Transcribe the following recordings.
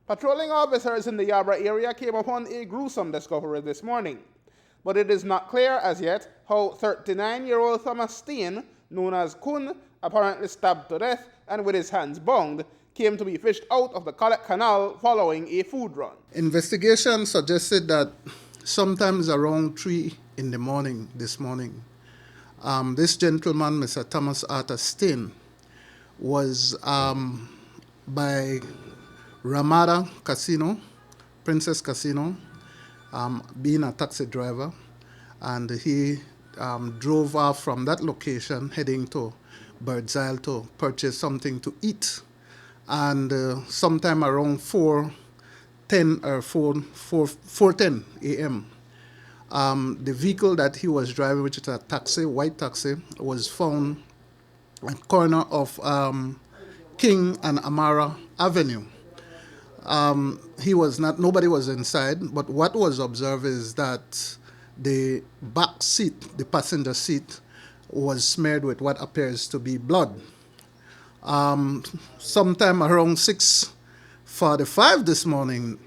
Patrolling officers in the Yabra area came upon a gruesome discovery this morning, but it is not clear as yet how 39-year-old Thomas Staine, known as Kun, apparently stabbed to death and with his hands bound, came to be fished out of the Collet Canal following a food run. Investigation suggested that sometimes around 3 in the morning this morning, this gentleman, Mr. Thomas Staine, was by Ramada Casino, Princess Casino, being a taxi driver, and he drove off from that location heading to Belize to purchase something to eat. And sometime around 4:10 or 4:10 a.m., the vehicle that he was driving, which is a taxi, white taxi, was found at the corner of King and Amara Avenue. Nobody was inside, but what was observed is that the back seat, the passenger seat, was smeared with what appears to be blood. Sometime around 6:45 this morning,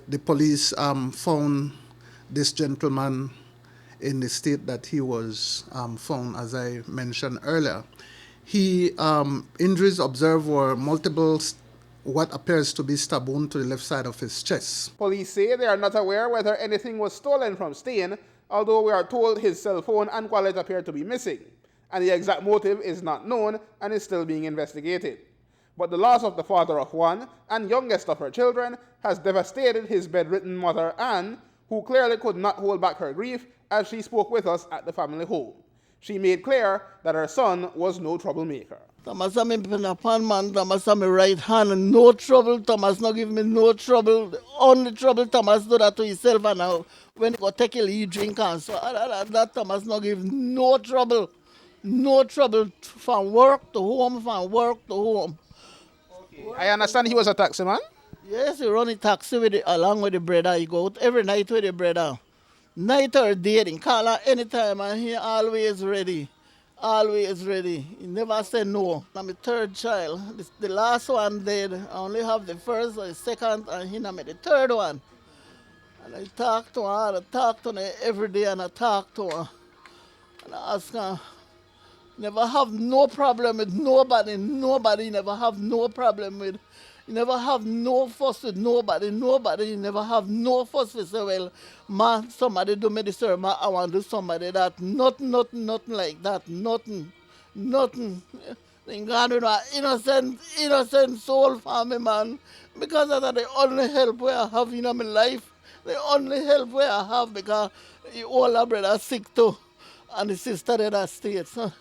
the police found this gentleman in the state that he was found, as I mentioned earlier. Injuries observed were multiple, what appears to be stab wound to the left side of his chest. Police say they are not aware whether anything was stolen from Staine, although we are told his cell phone and wallet appear to be missing, and the exact motive is not known and is still being investigated. But the loss of the father of one and youngest of her children has devastated his bedridden mother Anne, who clearly could not hold back her grief as she spoke with us at the family home. She made clear that her son was no troublemaker. Thomas am in upon man, Thomas am my right hand, no trouble, Thomas not give me no trouble. The only trouble Thomas do that to himself, and now when he go take a lead drink and so that Thomas not give no trouble. No trouble from work to home, from work to home. Okay. I understand he was a taximan? Yes, he run a taxi with along with the brother. He go out every night with the brother. Night or day, he call her anytime and he always ready. Always ready. He never said no. I'm my third child. The last one dead. I only have the first and the second, and he not the third one. And I talk to her, every day, and I talk to her. And I ask her, never have no problem with nobody, never have no problem with. You never have no fuss with nobody, you never have no fuss with say, well, man, somebody do me this or man, I want to do somebody that. Nothing like that, nothing. Thank God with my innocent soul for me, man. Because that's the only help where I have in my life. The only help where I have because the older brother sick too. And the sister in that state. So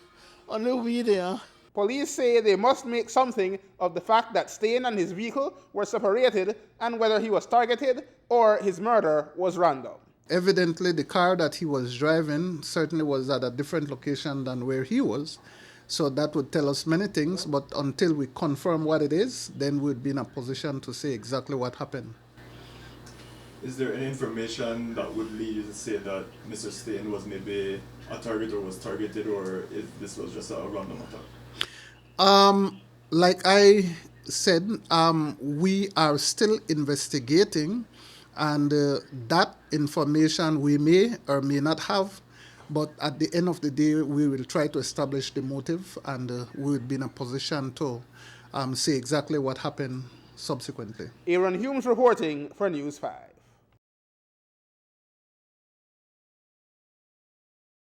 only we there. Police say they must make something of the fact that Staine and his vehicle were separated and whether he was targeted or his murder was random. Evidently, the car that he was driving certainly was at a different location than where he was. So that would tell us many things, but until we confirm what it is, then we'd be in a position to say exactly what happened. Is there any information that would lead you to say that Mr. Staine was maybe a target or was targeted, or if this was just a random attack? Like I said, we are still investigating, and that information we may or may not have, but at the end of the day, we will try to establish the motive, and we will be in a position to say exactly what happened subsequently. Aaron Humes reporting for News 5.